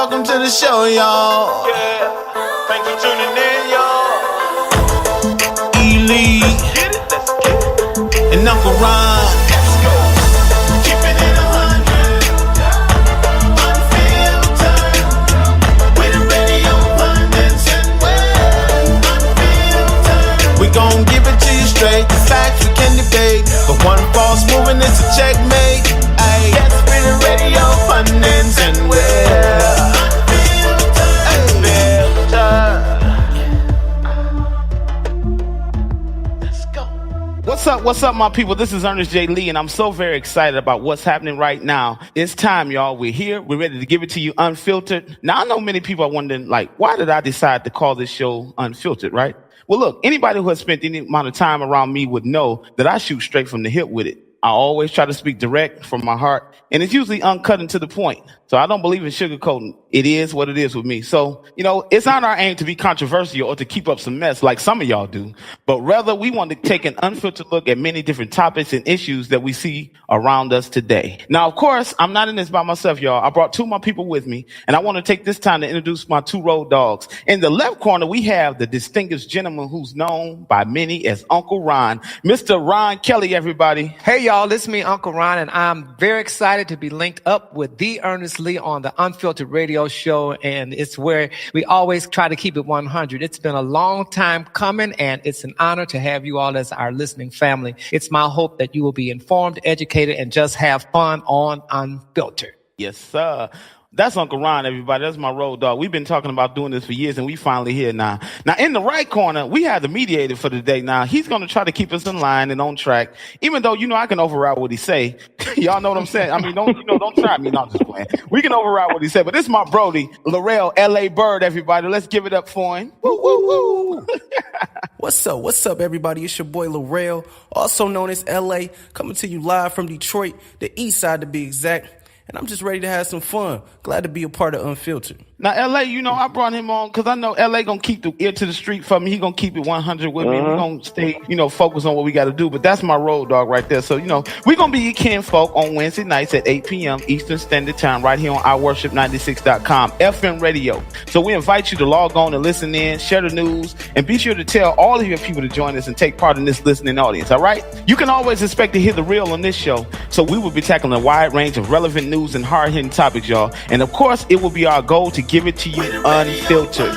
welcome to the show, y'all. Yeah, thanks for tuning in, y'all. E-Lee Get it, let's get it. and Uncle Ron. Let's go. Keeping it 100, unfiltered. With the radio pundits and we're unfiltered. We gon' give it to you straight, the facts we can debate. But one false move and it's a checkmate. Ay, yes, with the radio pundits and we're What's up, my people? This is Ernest J, and I'm so very excited about what's happening right now. It's time, y'all. We're here. We're ready to give it to you unfiltered. Now, I know many people are wondering, why did I decide to call this show Unfiltered, right? Well, look, anybody who has spent any amount of time around me would know that I shoot straight from the hip with it. I always try to speak direct from my heart, and it's usually uncut and to the point. So I don't believe in sugarcoating. It is what it is with me. So, it's not our aim to be controversial or to keep up some mess like some of y'all do, but rather we want to take an unfiltered look at many different topics and issues that we see around us today. Now, of course, I'm not in this by myself, y'all. I brought two of my people with me, and I want to take this time to introduce my two road dogs. In the left corner, we have the distinguished gentleman who's known by many as Uncle Ron, Mr. Ron Kelly, everybody. Hey, y'all, this is me, Uncle Ron, and I'm very excited to be linked up with the Ernest Lee on the Unfiltered radio show, and it's where we always try to keep it 100. It's been a long time coming, and it's an honor to have you all as our listening family. It's my hope that you will be informed, educated, and just have fun on Unfiltered. Yes, sir. That's Uncle Ron, everybody. That's my road dog. We've been talking about doing this for years, and we finally here now. Now, in the right corner, we have the mediator for today. Now, he's going to try to keep us in line and on track, even though, I can override what he say. Y'all know what I'm saying? I mean, don't try me. No, I'm just playing. We can override what he said, but this is my Brody, Lowell, L.A. Bird, everybody. Let's give it up for him. Woo, woo, woo. What's up, everybody? It's your boy, Lowell, also known as L.A., coming to you live from Detroit, the east side to be exact. And I'm just ready to have some fun. Glad to be a part of Unfiltered. Now, L.A., I brought him on because I know L.A. going to keep the ear to the street for me. He going to keep it 100 with me. We're going to stay, focused on what we got to do. But that's my road dog right there. So, we're going to be your kinfolk on Wednesday nights at 8 p.m. Eastern Standard Time right here on iWorship96.com, FM radio. So we invite you to log on and listen in, share the news, and be sure to tell all of your people to join us and take part in this listening audience, all right? You can always expect to hear the real on this show. So we will be tackling a wide range of relevant news and hard-hitting topics, y'all. And, of course, it will be our goal to give it to you unfiltered.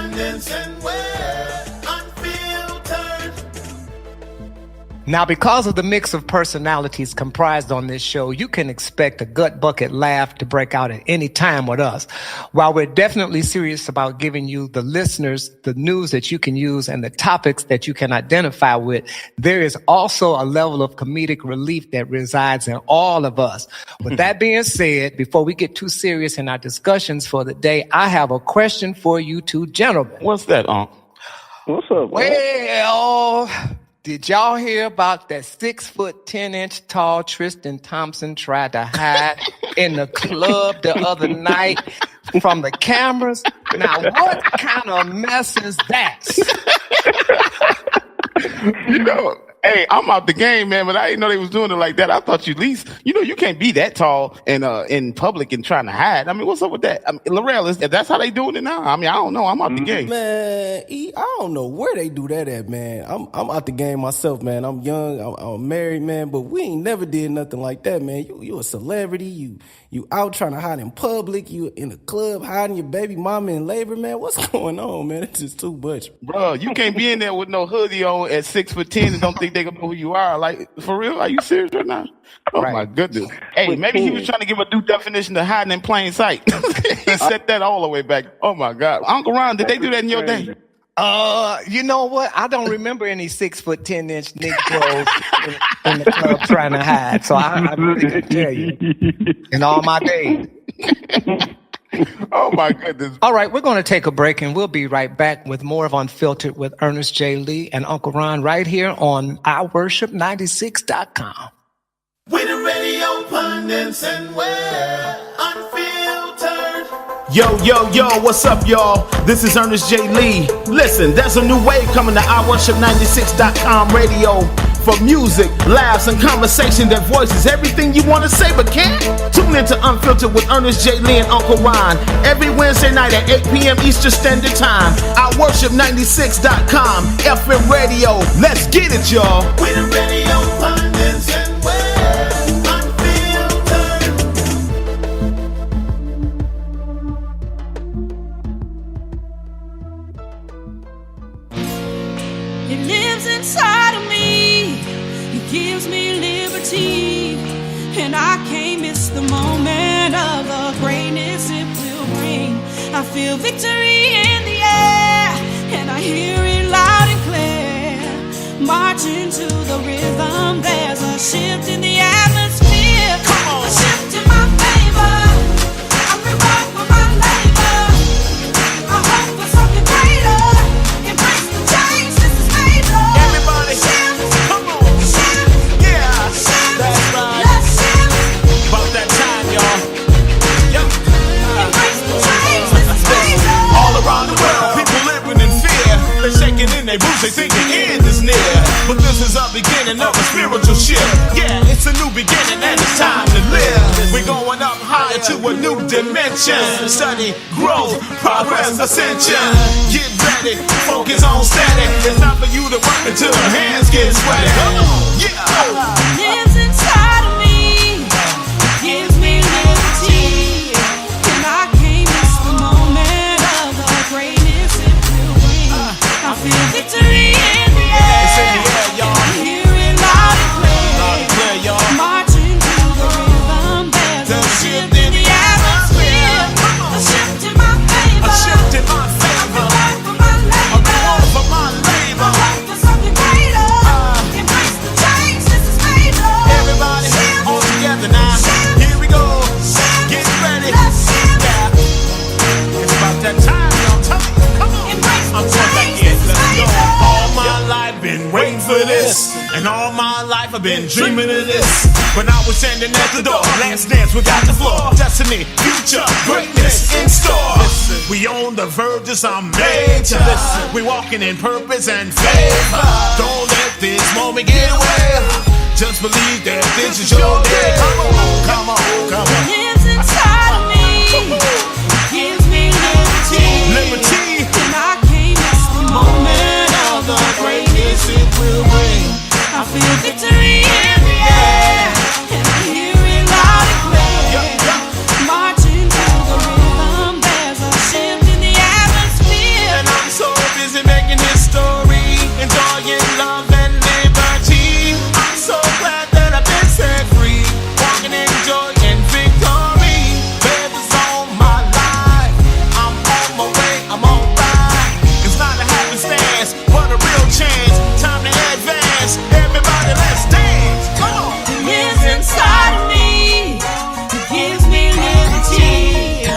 Now, because of the mix of personalities comprised on this show, you can expect a gut bucket laugh to break out at any time with us. While we're definitely serious about giving you, the listeners, the news that you can use and the topics that you can identify with, there is also a level of comedic relief that resides in all of us. With that being said, before we get too serious in our discussions for the day, I have a question for you two gentlemen. What's that, Unc? What's up, man? Well, did y'all hear about that 6'10" tall Tristan Thompson tried to hide in the club the other night from the cameras? Now, what kind of mess is that? Hey, I'm out the game, man, but I didn't know they was doing it like that. I thought you at least, you can't be that tall and in public and trying to hide. I mean, what's up with that? I mean, Lorel, that's how they doing it now? I mean, I don't know. I'm out the game. Man, I don't know where they do that at, man. I'm out the game myself, man. I'm young. I'm married, man, but we ain't never did nothing like that, man. You a celebrity. You out trying to hide in public. You in the club hiding your baby mama in labor, man. What's going on, man? It's just too much. Bro, you can't be in there with no hoodie on at 6'10" and don't think they gonna know who you are. Like, for real? Are you serious right now? Oh, right. My goodness. Hey, maybe he was trying to give a new definition to hiding in plain sight. He set that all the way back. Oh, my God. Uncle Ron, did they do that in your day? You know what? I don't remember any 6'10" Negroes in the club trying to hide. So I really couldn't tell you in all my days. Oh, my goodness. All right, we're going to take a break, and we'll be right back with more of Unfiltered with Ernest J. Lee and Uncle Ron right here on iWorship96.com. We're the radio pundits, and we're unfiltered. Yo, what's up, y'all? This is Ernest J. Lee. Listen, there's a new wave coming to iWorship96.com radio. for music, laughs, and conversation that voices everything you want to say but can't. Tune into Unfiltered with Ernest J, Lee, and Uncle Ron every Wednesday night at 8 p.m. Eastern Standard Time. I worship 96.com, FM radio. Let's get it, y'all. We the radio pundits and we're unfiltered. It lives inside of me. It gives me liberty. And I can't miss the moment of the greatness it will bring. I feel victory in the air, and I hear it loud and clear. Marching to the rhythm, there's a shift in the atmosphere. A shift in my favor. I'm reward for my labor. I hope for something greater. Embrace the change this is made of. Everybody, Shift, come on. shift, Yeah, shift. that's right. Let's shift. About that time, y'all. Yo. Embrace the change this is made of. All around the world, people living in fear. They're shaking in their boots, they think the end is near. But this is a beginning of a spiritual shift. Yeah, it's a new beginning and it's time to live. We're going up higher to a new dimension. Study, growth, progress, ascension. Get ready, focus on steady. It's not for you to work until the hands get sweaty. Come on, yeah. Lives inside of me, gives me liberty, and I can't miss the moment of the greatness it will bring. I feel victory in the air. It's in the air, y'all. I hear it loud and Loud and clear, y'all. Marching to the rhythm, there's a shift in the atmosphere. A shift in my favor. A shift in my favor. I'm for my A labor. reward for my labor. I hope for something greater. Embrace the change this is made of. Everybody, Shift, all together now. shift, Here we go. shift. Get ready. Let's shift. Yeah. It's about that time, y'all. Tell me. Come on. Embrace the I'm going back change in. this is Let's made go. of. All my life been waiting for this. And all my life I've been dreaming of this. When I was standing at the door, last dance without the floor. Destiny, future, greatness in store. We on the verge of some major. We walking in purpose and favor. Don't let this moment get away. Just believe that this is your day. Come on, come on, come on. Lives inside of me, gives me liberty, Liberty. and I can't miss the moment of the greatness it will bring. I feel victory in the air, and I hear it loud and clear. Marching to the rhythm, there's a shift in the atmosphere. And I'm so busy making history, enjoying love and liberty. I'm so glad that I've been set free, walking in joy and victory. Baby's on my life, I'm on my way, I'm alright. It's not a happenstance, but a real chance. Time to advance, everybody let's dance. Come on. It lives inside of me, it gives me liberty,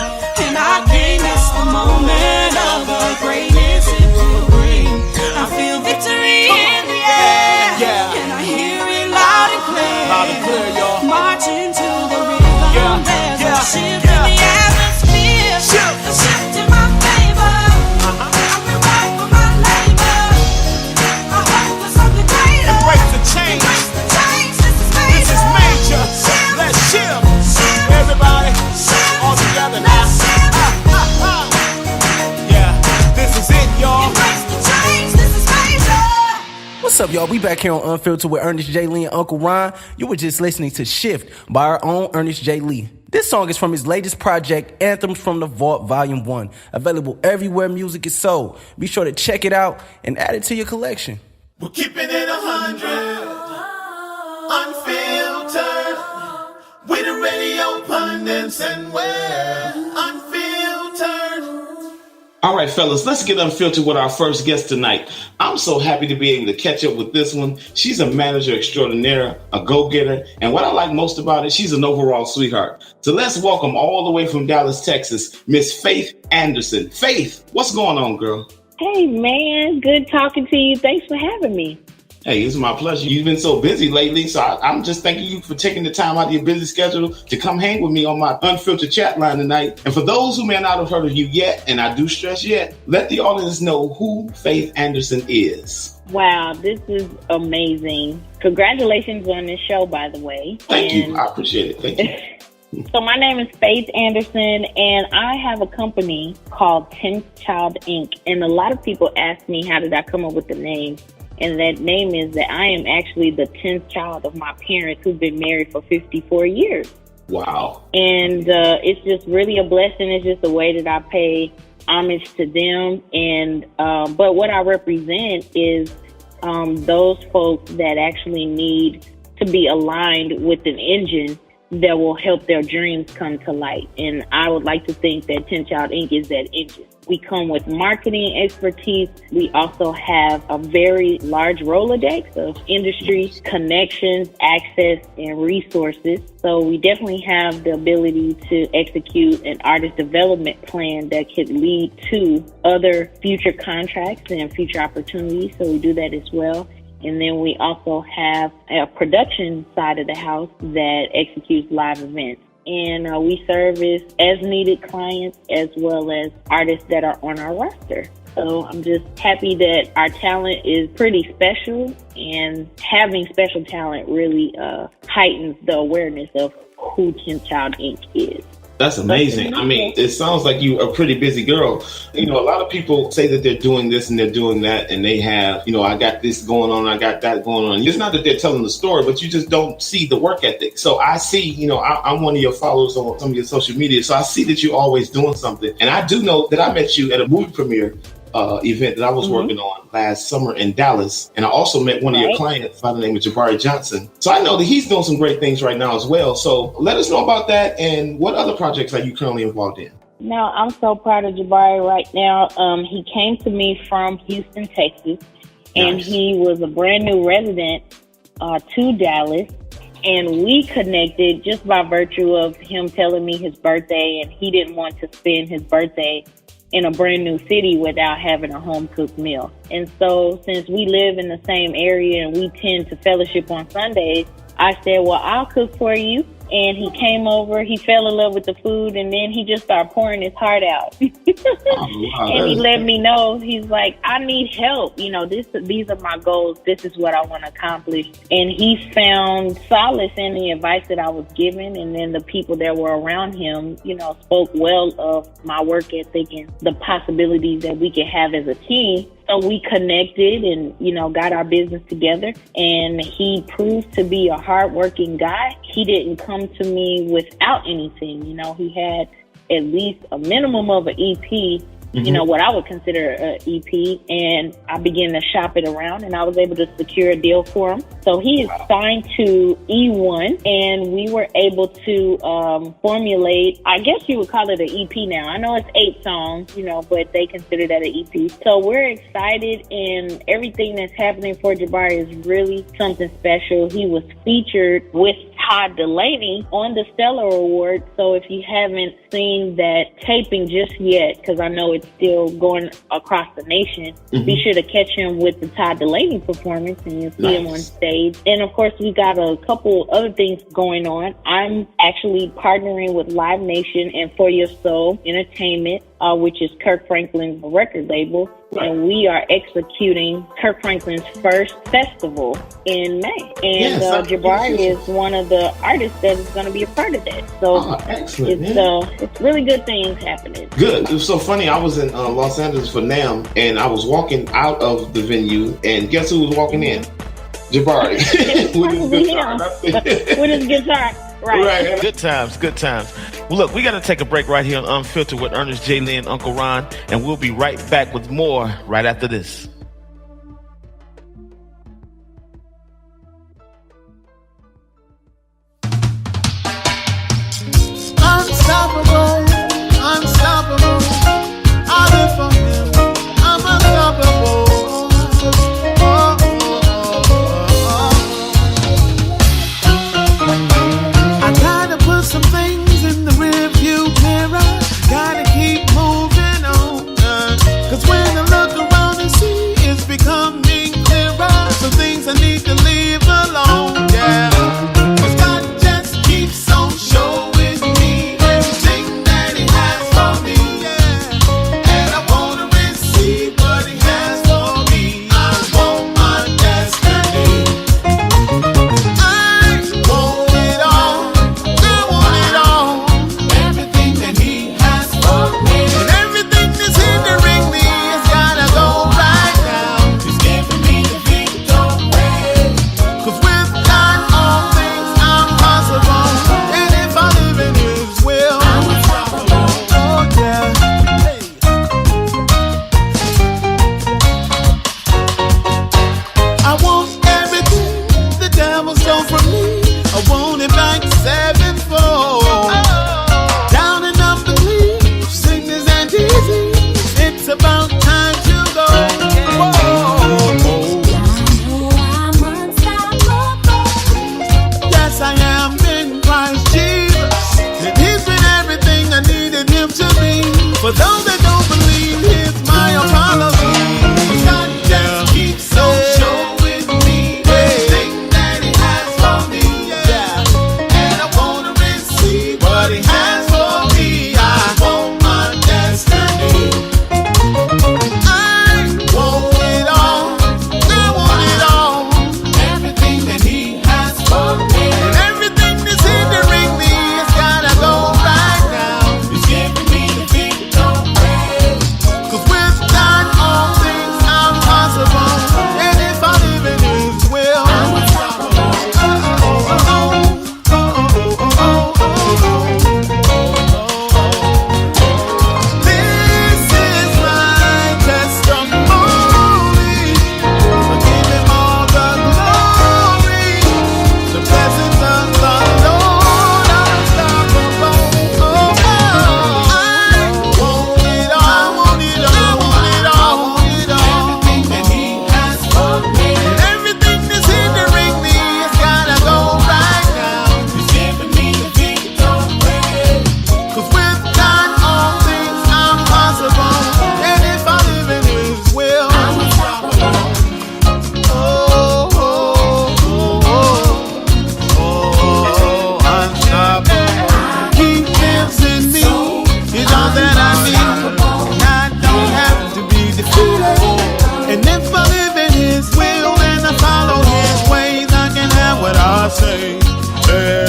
and I can't miss the moment of the greatness it will bring. I feel victory in the air, Yeah. and I hear it loud and clear. Loud and clear, y'all. Marching to the rhythm, Yeah, there's yeah, a shift yeah. in the atmosphere. Shift. A shift in my favor. I'm reward for my labor. I hope for something greater. Embrace the change. Embrace the change this is made This is of. major. Let's shift. Everybody, all together now. Yeah, this is it, y'all. Embrace the change this is made of. What's up, y'all? We back here on Unfiltered with Ernest J, Lee, and Uncle Ron. You were just listening to Shift by our own Ernest J. Lee. This song is from his latest project, Anthems from the Vault Volume 1. Available everywhere music is sold. Be sure to check it out and add it to your collection. We're keeping it 100. Unfiltered. We the radio pundits and we're unfiltered. All right, fellas, let's get unfiltered with our first guest tonight. I'm so happy to be able to catch up with this one. She's a manager extraordinaire, a go-getter, and what I like most about it, she's an overall sweetheart. So let's welcome all the way from Dallas, Texas, Miss Faith Anderson. Faith, what's going on, girl? Hey, man. Good talking to you. Thanks for having me. Hey, it's my pleasure. You've been so busy lately, so I'm just thanking you for taking the time out of your busy schedule to come hang with me on my Unfiltered chat line tonight. And for those who may not have heard of you yet, and I do stress yet, let the audience know who Faith Anderson is. Wow, this is amazing. Congratulations on this show, by the way. Thank you. I appreciate it. Thank you. So my name is Faith Anderson, and I have a company called 10th Child Inc. And a lot of people ask me, how did I come up with the name? And that name is that I am actually the 10th child of my parents who've been married for 54 years. Wow. And it's just really a blessing. It's just a way that I pay homage to them. And but what I represent is those folks that actually need to be aligned with an engine that will help their dreams come to light. And I would like to think that 10th Child Inc. is that engine. We come with marketing expertise. We also have a very large Rolodex of industry connections, access, and resources. So we definitely have the ability to execute an artist development plan that could lead to other future contracts and future opportunities. So we do that as well. And then we also have a production side of the house that executes live events. And we service as needed clients as well as artists that are on our roster. So I'm just happy that our talent is pretty special, and having special talent really heightens the awareness of who 10th Child Inc. is. That's amazing. I mean, it sounds like you're a pretty busy girl. You know, a lot of people say that they're doing this and they're doing that, and they have, you know, I got this going on, I got that going on. It's not that they're telling the story, but you just don't see the work ethic. So I see, you know, I'm one of your followers on some of your social media, so I see that you're always doing something. And I do know that I met you at a movie premiere event that I was working on last summer in Dallas. And I also met one of your clients by the name of Jabari Johnson. So I know that he's doing some great things right now as well. So let us know about that, and what other projects are you currently involved in? No, I'm so proud of Jabari right now. He came to me from Houston, Texas, and he was a brand new resident to Dallas. And we connected just by virtue of him telling me his birthday, and he didn't want to spend his birthday in a brand new city without having a home cooked meal. And so since we live in the same area and we tend to fellowship on Sundays, I said, well, I'll cook for you. And he came over, he fell in love with the food, and then he just started pouring his heart out. And he let me know, he's like, I need help. You know, these are my goals. This is what I want to accomplish. And he found solace in the advice that I was given. And then the people that were around him, you know, spoke well of my work ethic and the possibilities that we could have as a team. So we connected and, you know, got our business together, and he proved to be a hardworking guy. He didn't come to me without anything. You know, he had at least a minimum of an EP, you know, what I would consider an EP, and I began to shop it around, and I was able to secure a deal for him. So he is signed to E1, and we were able to formulate, I guess you would call it an EP now. I know it's 8 songs, you know, but they consider that an EP. So we're excited, and everything that's happening for Jabari is really something special. He was featured with Todd Delaney on the Stellar Award. So if you haven't seen that taping just yet, because I know it's still going across the nation, be sure to catch him with the Todd Delaney performance, and you'll see him on stage. And of course, we got a couple other things going on. I'm actually partnering with Live Nation and For Your Soul Entertainment, which is Kirk Franklin's record label. And we are executing Kirk Franklin's first festival in May. And Jabari is one of the artists that is going to be a part of that. So it's really good things happening. Good. It was so funny. I was in Los Angeles for NAMM, and I was walking out of the venue, and guess who was walking in? Jabari. with his guitar. With his guitar. Right. Good times, good times. Well, look, we got to take a break right here on Unfiltered with Ernest J, and Uncle Ron, and we'll be right back with more right after this. Unstoppable, unstoppable. I live for him. I'm unstoppable. I gotta put some things in the rearview mirror. Gotta keep moving on. 'Cause when I look around and see For those that don't believe, here's my apology. God just keeps on showing me everything that He has for me. Yeah. And I wanna receive what He has for me. I want my destiny. I want it all. I want it all. Everything that He has for me. And everything that's hindering me has gotta go right now. He's giving me the victory. 'Cause with God all things are possible. And if I live in His will, I'm unstoppable. This is my testimony. I give Him all the glory. The blessings of the Lord are unstoppable. I want it all. I want it all. I want it all. I want it all. Everything that He has for me. And everything that's hindering me has gotta go right now. He's giving me the victory. 'Cause with God all things are possible. And if I live in His will, I'm unstoppable. Unstoppable. He lives in me. He's all that I need. I don't have to be defeated. And if I live in His will and I follow His ways, I can have what I say every day.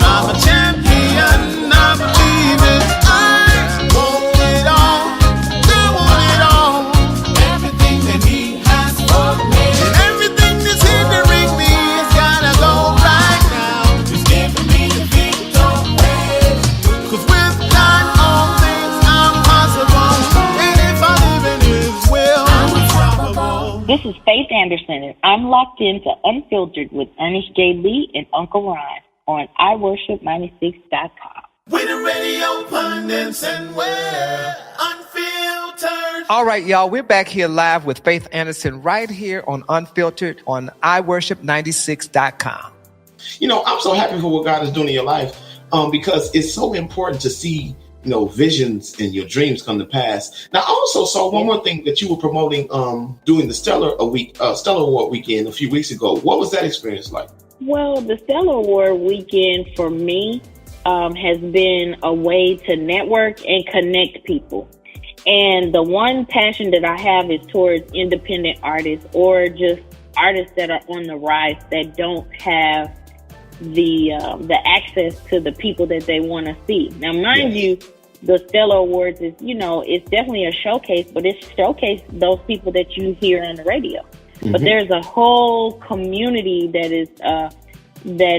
I'm a champion. I believe it. I want it all. I want it all. Everything that He has for me. And everything that's hindering me has gotta go right now. He's giving me the victory. 'Cause with God all things are possible. And if I live in His will, I'm unstoppable. This is Faith Anderson, and I'm locked into Unfiltered with Ernest J. Lee and Uncle Ron on iWorship96.com. With the radio pundits and we're unfiltered. All right, y'all, we're back here live with Faith Anderson right here on Unfiltered on iWorship96.com. You know, I'm so happy for what God is doing in your life, because it's so important to see, visions and your dreams come to pass. Now, I also saw one more thing that you were promoting, doing the Stellar Award weekend a few weeks ago. What was that experience like? Well, the Stellar Award weekend for me has been a way to network and connect people. And the one passion that I have is towards independent artists or just artists that are on the rise that don't have the access to the people that they want to see. Now, mind you, the Stellar Awards is, it's definitely a showcase, but it's showcase those people that you hear on the radio. Mm-hmm. But there's a whole community that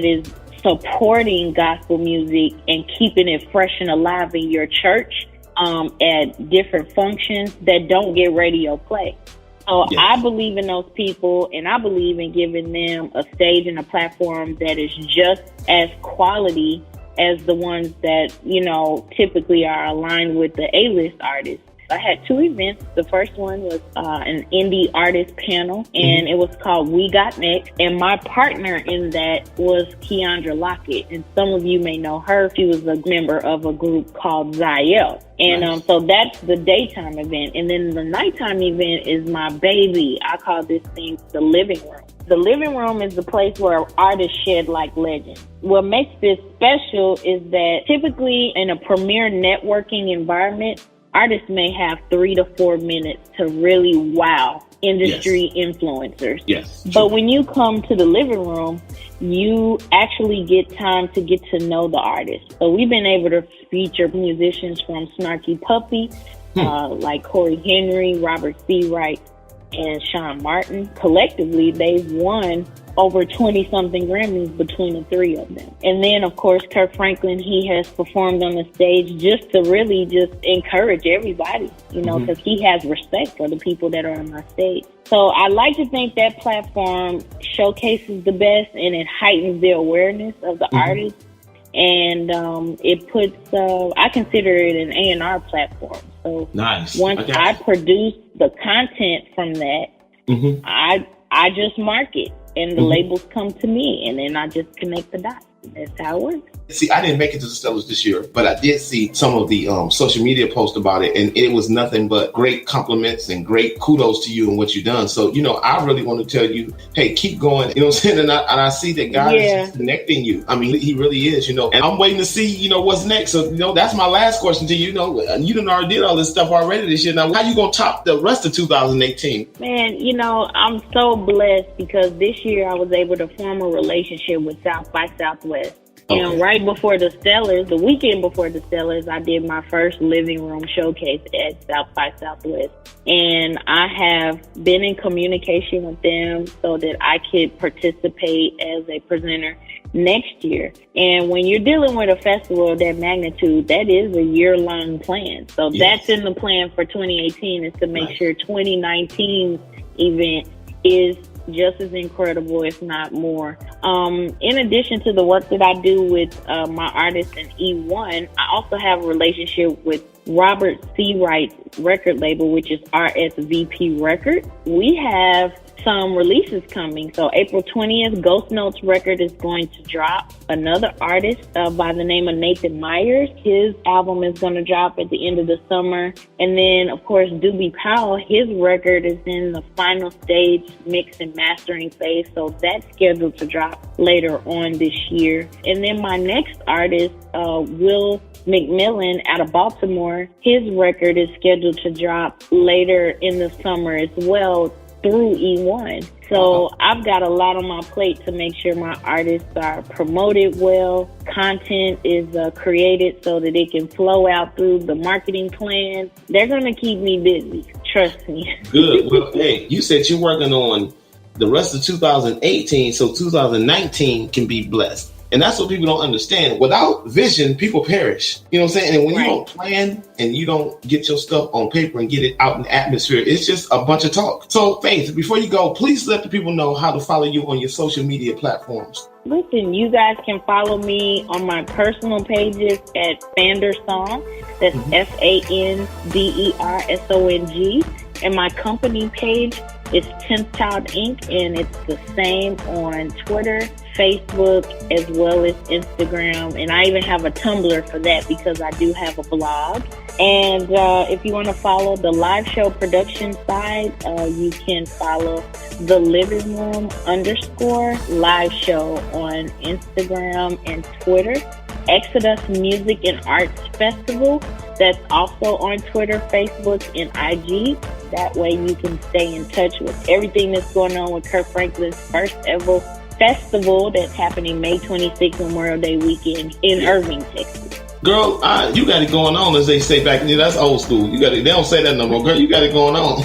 is supporting gospel music and keeping it fresh and alive in your church at different functions that don't get radio play. So yes. I believe in those people, and I believe in giving them a stage and a platform that is just as quality as the ones that, typically are aligned with the A-list artists. I had two events. The first one was an indie artist panel, and it was called We Got Next. And my partner in that was Keandra Lockett. And some of you may know her. She was a member of a group called Ziel. And so that's the daytime event. And then the nighttime event is my baby. I call this thing the living room. The living room is the place where artists shed like legends. What makes this special is that typically in a premier networking environment, artists may have 3 to 4 minutes to really wow industry influencers. Yes. But when you come to the living room, you actually get time to get to know the artist. So we've been able to feature musicians from Snarky Puppy, like Corey Henry, Robert Seawright, and Sean Martin. Collectively, they've won over 20-something Grammys between the three of them. And then, of course, Kirk Franklin, he has performed on the stage just to really just encourage everybody, because he has respect for the people that are on my stage. So I like to think that platform showcases the best and it heightens the awareness of the artist. And it puts, I consider it an A&R platform. So nice. Once I produce the content from that, I just market. And the labels come to me, and then I just connect the dots. That's how it works. See, I didn't make it to the Stellars this year, but I did see some of the social media posts about it, and it was nothing but great compliments and great kudos to you and what you've done. So, I really want to tell you, hey, keep going. You know what I'm saying? And I see that God is connecting you. I mean, he really is, and I'm waiting to see, what's next. So, that's my last question to you. You done already did all this stuff already this year. Now, how you going to top the rest of 2018? Man, I'm so blessed because this year I was able to form a relationship with South by Southwest. And right before the Stellars, the weekend before the Stellars, I did my first living room showcase at South by Southwest. And I have been in communication with them so that I could participate as a presenter next year. And when you're dealing with a festival of that magnitude, that is a year-long plan. So that's in the plan for 2018 is to make sure 2019's event is just as incredible, if not more. In addition to the work that I do with my artists in E1, I also have a relationship with Robert C. Wright's record label, which is RSVP Records. We have some releases coming. So April 20th, Ghost Notes record is going to drop. Another artist by the name of Nathan Myers, his album is going to drop at the end of the summer. And then, of course, Doobie Powell, his record is in the final stage mix and mastering phase. So that's scheduled to drop later on this year. And then my next artist, Will McMillan out of Baltimore, his record is scheduled to drop later in the summer as well through E1. So I've got a lot on my plate to make sure my artists are promoted well. Content is created so that it can flow out through the marketing plan. They're going to keep me busy. Trust me. Good. Well, hey, you said you're working on the rest of 2018 so 2019 can be blessed. And that's what people don't understand. Without vision, people perish. You know what I'm saying? And when you don't plan and you don't get your stuff on paper and get it out in the atmosphere, it's just a bunch of talk. So, Faith, before you go, please let the people know how to follow you on your social media platforms. Listen, you guys can follow me on my personal pages at Fandersong. That's FANDERSONG. And my company page is 10th Child Inc. And it's the same on Twitter, Facebook, as well as Instagram. And I even have a Tumblr for that because I do have a blog. And if you want to follow the live show production side, you can follow the Living Room _live show on Instagram and Twitter. Exodus Music and Arts Festival, that's also on Twitter, Facebook, and IG. That way you can stay in touch with everything that's going on with Kirk Franklin's first ever festival that's happening May 26th, Memorial Day weekend in Irving, Texas. Girl, you got it going on, as they say back then. That's old school. They don't say that no more. Girl, you got it going on.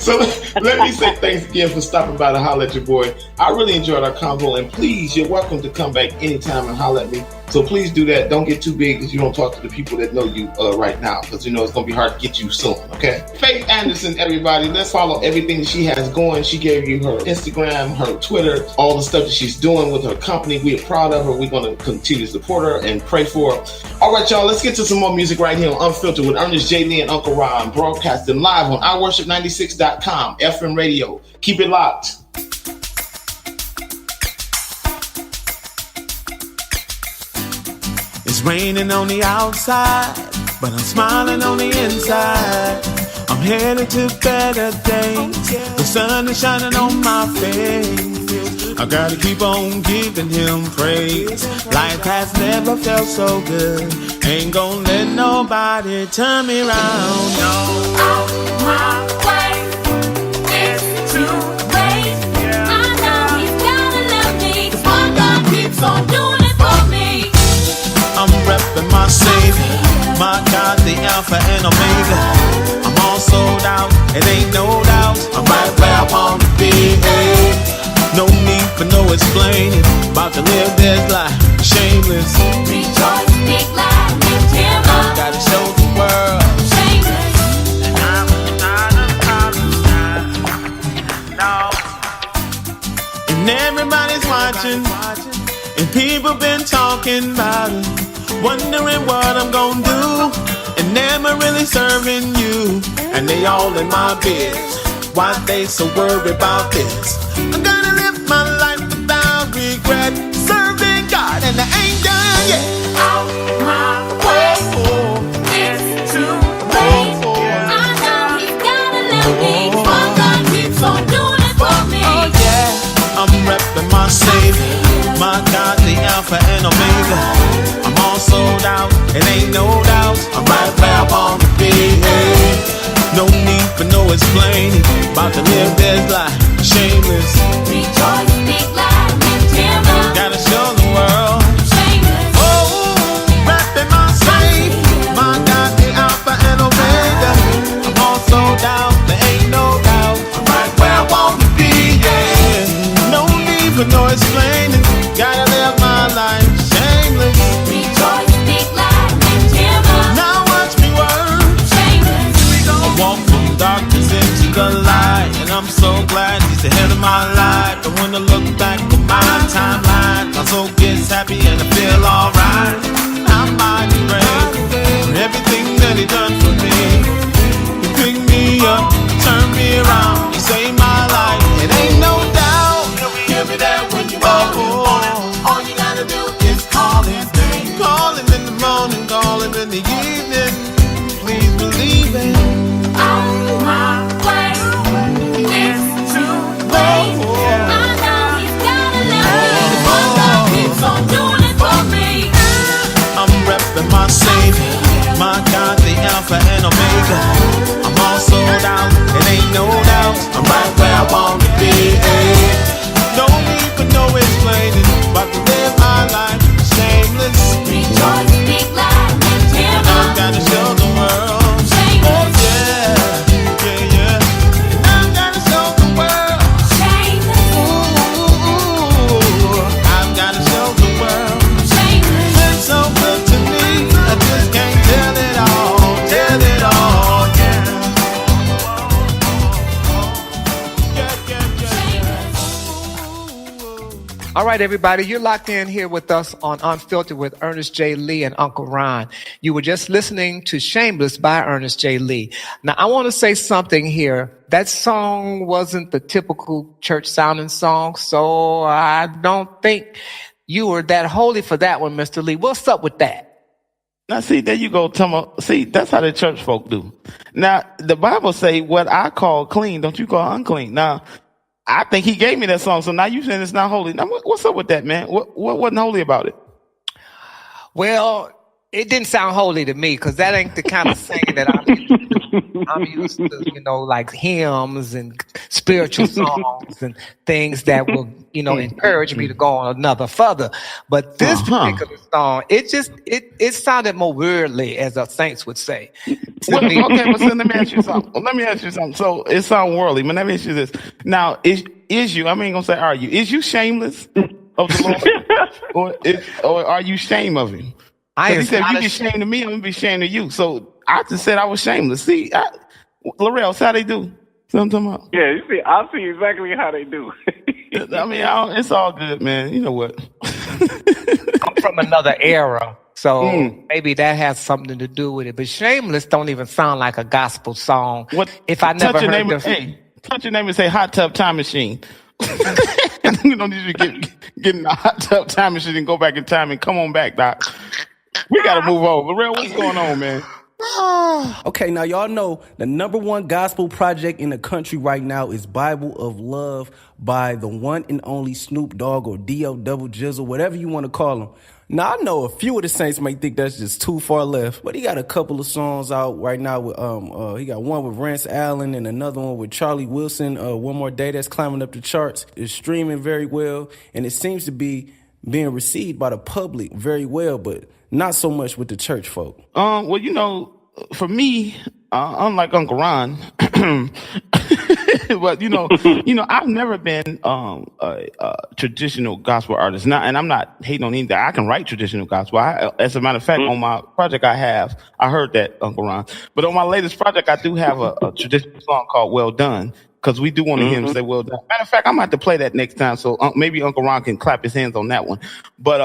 So let me say thanks again for stopping by to holler at your boy. I really enjoyed our convo, and please, you're welcome to come back anytime and holler at me. So please do that. Don't get too big because you don't talk to the people that know you right now, because it's going to be hard to get you soon, okay? Faith Anderson, everybody, let's follow everything that she has going. She gave you her Instagram, her Twitter, all the stuff that she's doing with her company. We are proud of her. We're going to continue to support her and pray for her. All right, y'all, let's get to some more music right here on Unfiltered with Ernest J. Lee and Uncle Ron, broadcasting live on iWorship96.com, FM radio. Keep it locked. It's raining on the outside, but I'm smiling on the inside. I'm headed to better days. The sun is shining on my face. I gotta keep on giving him praise. Life has never felt so good. Ain't gonna let nobody turn me around. No, out my way. It's too late. I know he's gotta love me, 'cause my God keeps on doing it for me. I'm repping my Savior, my God, the Alpha and Omega. I'm all sold out, it ain't no doubt. I'm right where I want to be. Hey. No need for no explaining. About to live this life, shameless. Rejoice, big life, lift him up. Gotta show the world. Shameless. And I'm no. And everybody's watching, and people been talking about it, wondering what I'm gonna do, and never really serving you. And they all in my biz. Why they so worried about this? I'm gonna live my life without regret, serving God, and I ain't done about to live this life, shameless. Rejoice, speak loud, lift him up. Gotta show the world. Shameless. Oh, rapping my faith, my God, the Alpha and Omega. I'm all sold out, there ain't no doubt. I'm right where I want to be, yeah. No need for no explaining, gotta live my life, shameless. Rejoice, speak loud, lift him up. Now watch me work. Shameless. I walk from darkness into the light, and I'm so glad he's ahead of my life. And when I look back on my timeline, my soul gets happy and I feel alright. I'm mighty grateful for everything that he done for me. He picked me up, turned me around, he saved my life. It ain't no doubt he'll be there when you want him. All you gotta do is call his name. Call him in the morning, call him in the evening. Please believe it. On my way, it's too late. I know he's gotta let me. One God keeps on doing it for me. I'm repping my Savior, my God, the Alpha and Omega. I'm all sold out, it ain't no doubt. I'm right where I want to be. No need for no explaining, about to live my life shameless. Rejoice, speak loud, lift him I've up. gotta show the world. Shameless. Oh yeah, yeah, yeah. I've gotta show the world. Shameless. Ooh, I've gotta show the world. Shameless. Been so good to me, I just can't tell it all, yeah. All right, everybody, you're locked in here with us on Unfiltered with Ernest J. Lee and Uncle Ron. You were just listening to Shameless by Ernest J. Lee. Now, I want to say something here. That song wasn't the typical church-sounding song, so I don't think you were that holy for that one, Mr. Lee. What's up with that? Now, see, there you go. See, that's how the church folk do. Now, the Bible say, what I call clean, don't you call unclean. Now, I think he gave me that song, so now you saying it's not holy. Now, what's up with that, man? What wasn't holy about it? Well, it didn't sound holy to me because that ain't the kind of singing that I'm used to. I'm used to, like hymns and spiritual songs and things that will, encourage me to go on another further. But this particular song, it sounded more worldly, as the saints would say. Okay, well, so let me ask you something. So it sounds worldly, but let me ask you this. Now, is you, I ain't gonna say are you, is you shameless of the Lord? or are you ashamed of him? He said, if you get ashamed of me, I'm going to be ashamed of you. So I just said I was shameless. See, Laurel, that's how they do. See what I'm talking about? Yeah, you see, I see exactly how they do. It's all good, man. You know what? I'm from another era, so maybe that has something to do with it. But Shameless don't even sound like a gospel song. What? If I never heard touch your name and say Hot Tub Time Machine. You don't need to get in the Hot Tub Time Machine and go back in time and come on back, Doc. We got to move over. Real, what's going on, man? Okay, now y'all know the number one gospel project in the country right now is Bible of Love by the one and only Snoop Dogg or D.O. Double Jizzle, whatever you want to call him. Now, I know a few of the saints may think that's just too far left, but he got a couple of songs out right now with he got one with Rance Allen and another one with Charlie Wilson, One More Day, that's climbing up the charts. It's streaming very well, and it seems to be being received by the public very well, but not so much with the church folk. Well, for me, unlike Uncle Ron, but I've never been a traditional gospel artist. And I'm not hating on anything. I can write traditional gospel. As a matter of fact, on my project I heard that, Uncle Ron. But on my latest project, I do have a traditional song called "Well Done." Because we do want to hear him say, well done. Matter of fact, I'm going to have to play that next time. So maybe Uncle Ron can clap his hands on that one. But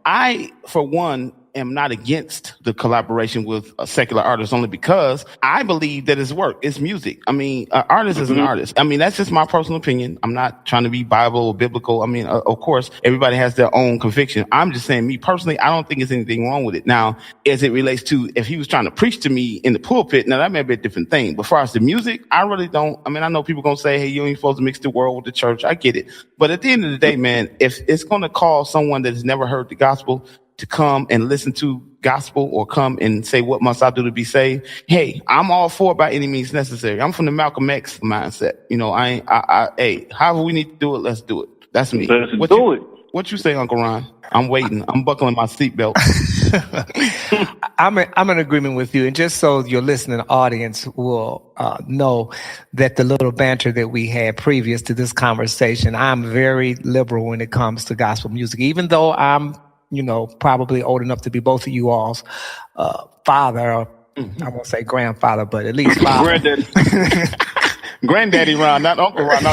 I, for one, am not against the collaboration with a secular artist only because I believe that it's work. It's music. An artist is an artist. That's just my personal opinion. I'm not trying to be Bible or biblical. Of course, everybody has their own conviction. I'm just saying, me personally, I don't think there's anything wrong with it. Now, as it relates to if he was trying to preach to me in the pulpit, now that may be a different thing. But as far as the music, I really don't. I know people going to say, hey, you ain't supposed to mix the world with the church. I get it. But at the end of the day, man, if it's going to call someone that has never heard the gospel to come and listen to gospel or come and say, what must I do to be saved? Hey, I'm all for it by any means necessary. I'm from the Malcolm X mindset. You know, hey, however we need to do it, let's do it. That's me. Let's do it. What you say, Uncle Ron? I'm waiting. I'm buckling my seatbelt. I'm in agreement with you. And just so your listening audience will know that the little banter that we had previous to this conversation, I'm very liberal when it comes to gospel music, even though I'm, probably old enough to be both of you all's father. I won't say grandfather, but at least father. Granddaddy. Granddaddy Ron, not Uncle Ron.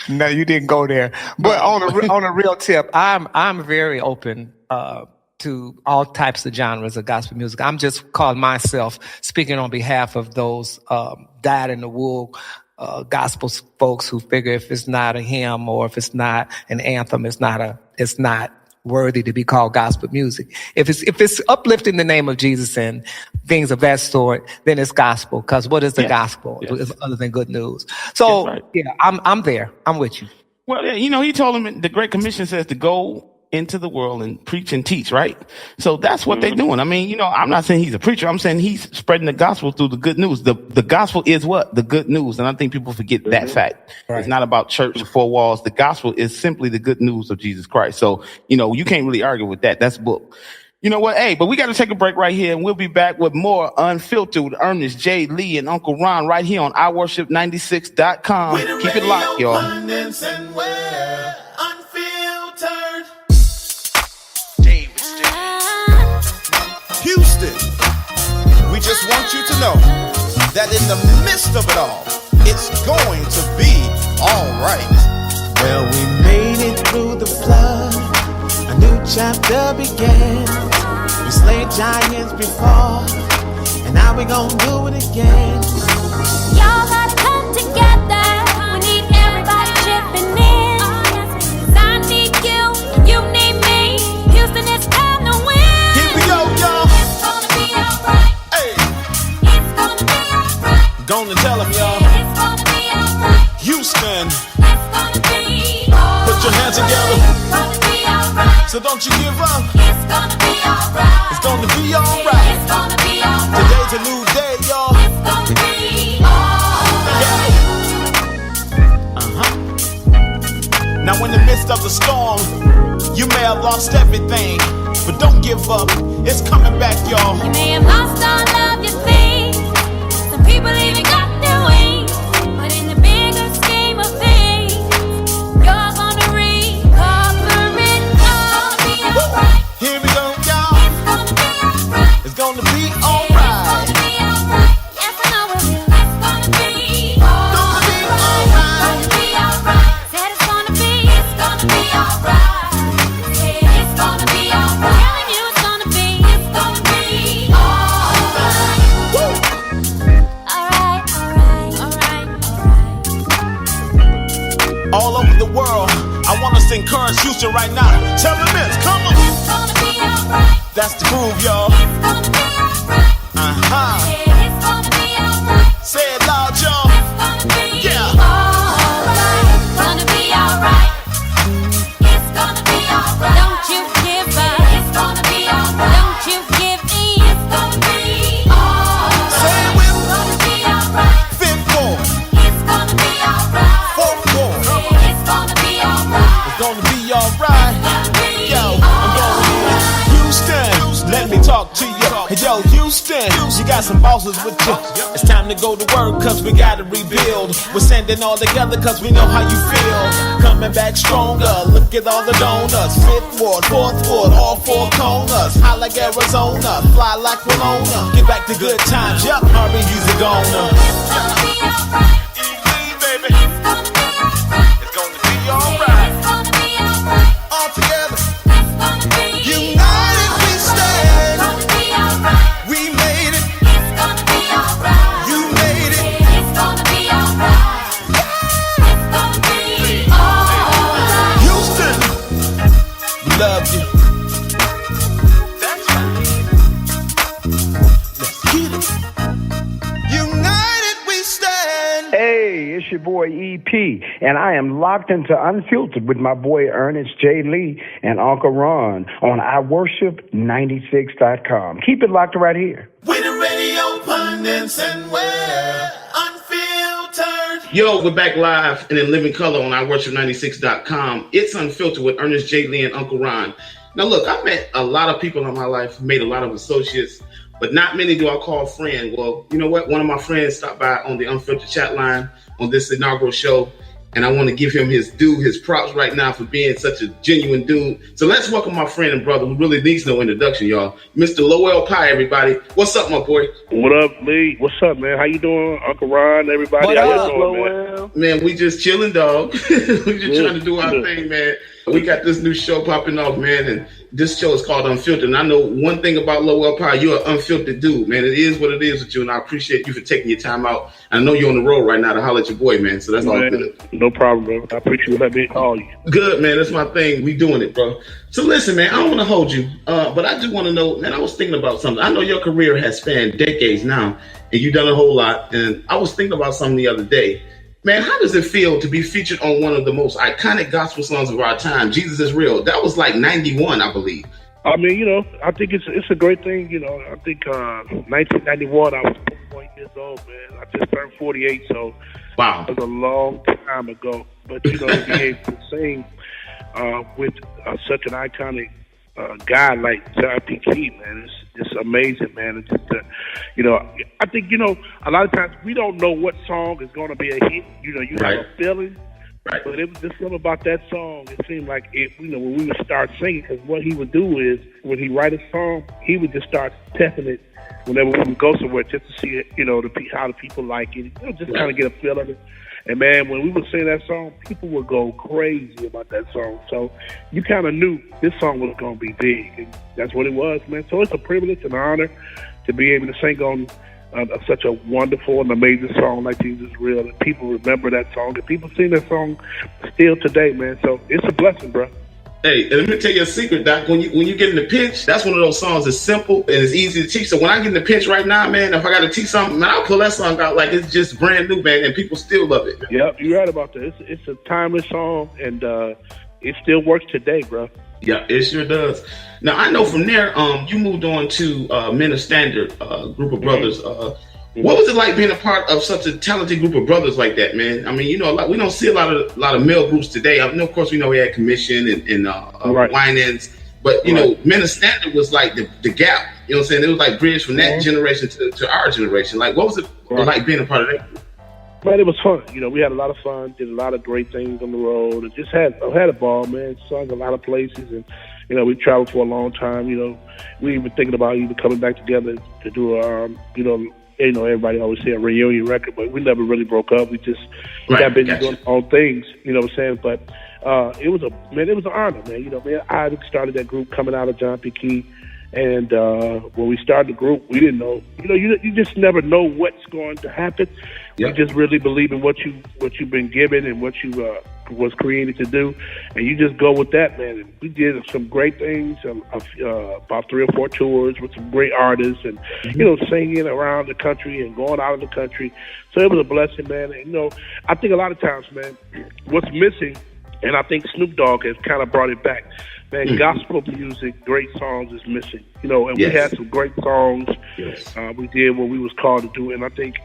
No, you didn't go there. But on a real tip, I'm very open to all types of genres of gospel music. I'm just calling myself, speaking on behalf of those dyed in the wool gospel folks who figure if it's not a hymn or if it's not an anthem, it's not worthy to be called gospel music. If it's uplifting the name of Jesus and things of that sort, then it's gospel. Because what is the gospel other than good news? So right. Yeah, I'm there. I'm with you. Well, he told him the Great Commission says to go into the world and preach and teach, right? So that's what they're doing. I mean, I'm not saying he's a preacher. I'm saying he's spreading the gospel through the good news. The gospel is what? The good news. And I think people forget that fact. Right. It's not about church or four walls. The gospel is simply the good news of Jesus Christ. So, you can't really argue with that. That's book. You know what? Hey, but we got to take a break right here, and we'll be back with more Unfiltered with Ernest J, Lee, and Uncle Ron right here on iWorship96.com. Keep it locked, y'all. Houston, we just want you to know that in the midst of it all, it's going to be all right. Well, we made it through the flood, a new chapter began. We slayed giants before, and now we gon' do it again. Y'all gotta come together. We need everybody chipping in. 'Cause I need you and you need me. Houston, it's time to win. Here we go, y'all. It's gonna be alright. Hey, It's gonna be alright. gonna tell them, y'all. It's gonna be alright. Houston, It's gonna be alright. put your hands together. It's gonna be alright. So don't you give up. It's gonna be alright. It's gonna be alright. It's gonna be alright. Today's a new day, y'all. It's gonna be alright. Now in the midst of the storm, you may have lost everything, but don't give up. It's coming back, y'all. You may have lost all of your things. Some people even got their wings. But in the bigger scheme of things, you're gonna recover it all. Be alright. Here we go, y'all. It's gonna be alright. It's gonna be It's alright. gonna be alright. Yes, I know it will. It's gonna be alright. It's gonna be alright. Said it's gonna be alright. Yeah, it's gonna be alright. Telling you it's gonna be alright. Alright, alright. All over the world, I want us to encourage Houston right now. Tell them this, come on. It's gonna be alright. That's the groove, y'all. It's gonna be alright. Yeah, it's gonna be alright. Say it loud, y'all. It's gonna be Yeah. alright. It's gonna be alright. It's gonna be alright. Don't you give up. It's gonna be alright. Don't you give in. It's gonna be alright. Say it with It's gonna be alright. fifth chord, It's gonna be alright. fourth chord. Yeah, it's gonna be alright. It's gonna be alright. Yo, I'm going Houston, let me talk to you. Hey, yo, Houston, you got some bosses with you. It's time to go to work, cause we gotta rebuild. We're standing all together, cause we know how you feel. Coming back stronger, look at all the donors. Fifth ward, fourth ward, all four corners. Hot like Arizona, fly like Ramona. Get back to good times, yup, hurry, he's a goner. It's gonna be alright. Baby, It's gonna be alright. it's gonna be alright. It's gonna be alright. All together, It's gonna be united we It's stand. gonna be alright. We made it, It's gonna be alright. you made it. It's gonna be alright. It's gonna be alright. Houston, we love you. That's right. Let's get it. United we stand. Hey, it's your boy boy EP, and I am locked into Unfiltered with my boy Ernest J. Lee and Uncle Ron on iWorship96.com. Keep it locked right here. With the radio pundits and we're unfiltered. Yo, we're back live and in living color on iWorship96.com. It's Unfiltered with Ernest J. Lee and Uncle Ron. Now, look, I've met a lot of people in my life, made a lot of associates, but not many do I call friend. Well, you know what? One of my friends stopped by on the Unfiltered chat line on this inaugural show, and I want to give him his due, his props right now for being such a genuine dude. So let's welcome my friend and brother who really needs no introduction, y'all. Mr. Lowell Pye, everybody. What's up, my boy? What up, Lee? What's up, man? How you doing? Uncle Ron, everybody. What How up, you doing, man? Man, we just chilling, dog. We just trying to do our thing, man. We got this new show popping off, man, and this show is called Unfiltered. And I know one thing about Lowell Pye, you're an unfiltered dude, man. It is what it is with you, and I appreciate you for taking your time out. I know you're on the road right now to holler at your boy, man, so that's all good. No problem, bro. I appreciate you letting me call you. Good, man. That's my thing. We doing it, bro. So listen, man, I don't want to hold you, but I do want to know, man, I was thinking about something. I know your career has spanned decades now, and you've done a whole lot, and I was thinking about something the other day. Man, how does it feel to be featured on one of the most iconic gospel songs of our time, Jesus Is Real? That was like 91, I believe. I mean, you know, I think it's a great thing. You know, I think 1991, I was 41 years old, man. I just turned 48, so wow, it was a long time ago. But, you know, to be able to sing with such an iconic guy like John P. Key, man, it's amazing, man. It's just, you know, I think, you know, a lot of times we don't know what song is going to be a hit. You know, you have a feeling. Right. But it was just something about that song. It seemed like it, you know, when we would start singing, because what he would do is when he write a song, he would just start testing it whenever we would go somewhere just to see it, you know, how the people like it, you know, just kind of get a feel of it. And man, when we would sing that song, people would go crazy about that song. So you kind of knew this song was going to be big, and that's what it was, man. So it's a privilege and an honor to be able to sing on such a wonderful and amazing song like Jesus Real, and people remember that song, and people sing that song still today, man. So it's a blessing, bro. Hey, let me tell you a secret, Doc. When you get in the pinch, that's one of those songs that's simple and it's easy to teach. So when I get in the pinch right now, man, if I got to teach something, man, I'll pull that song out like it's just brand new, man, and people still love it. Yep, you're right about that. It's a timeless song, and it still works today, bro. Yeah, it sure does. Now, I know from there, you moved on to Men of Standard, group of brothers. What was it like being a part of such a talented group of brothers like that, man? I mean, you know, we don't see a lot of male groups today. I know, of course, we know we had Commission and Winans, but you know, Men of Standard was like the gap. You know what I'm saying? It was like bridge from that generation to our generation. Like, what was it like being a part of that group? Man, it was fun. You know, we had a lot of fun, did a lot of great things on the road, and just had a ball, man. Sung a lot of places, and you know, we traveled for a long time. You know, we even thinking about even coming back together to do you know, everybody always say a reunion record, but we never really broke up. We just got busy doing our own things, you know what I'm saying? But it was an honor, man. You know, man, I started that group coming out of John P. Key, and when we started the group, we didn't know. You know, you just never know what's going to happen. You just really believe in what you've been given and what you was created to do, and you just go with that, man. And we did some great things, about 3 or 4 tours with some great artists, and you know, singing around the country and going out of the country. So it was a blessing, man. And you know, I think a lot of times, man, what's missing, and I think Snoop Dogg has kind of brought it back. Man, gospel music, great songs is missing. You know, and we had some great songs. We did what we was called to do, and I think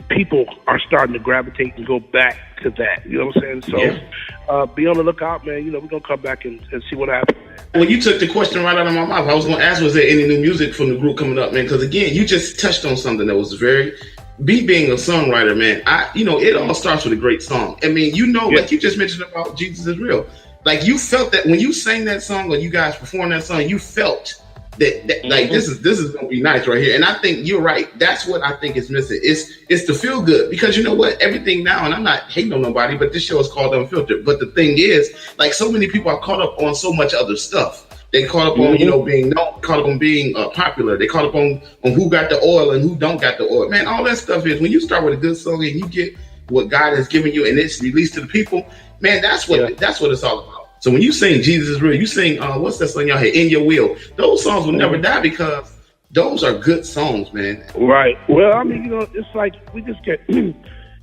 people are starting to gravitate and go back to that. You know what I'm saying? So be on the lookout, man. You know, we're going to come back and see what happens. Well, you took the question right out of my mouth. I was going to ask, was there any new music from the group coming up, man? Because, again, you just touched on something that was very... being a songwriter, man, you know, it all starts with a great song. I mean, you know, like you just mentioned about Jesus Is Real. Like, you felt that when you sang that song or you guys performed that song, you felt that like this is gonna be nice right here. And I think you're right. That's what I think is missing. It's the feel good, because you know what? Everything now, and I'm not hating on nobody, but this show is called Unfiltered. But the thing is, like, so many people are caught up on so much other stuff. They caught up on, you know, being known, caught up on being popular. They caught up on who got the oil and who don't got the oil. Man, all that stuff is, when you start with a good song and you get what God has given you and it's released to the people, man, that's what it's all about. So when you sing Jesus Is Real, you sing, what's that song y'all had, In Your Will? Those songs will never die, because those are good songs, man. Right. Well, I mean, you know, it's like we just get, you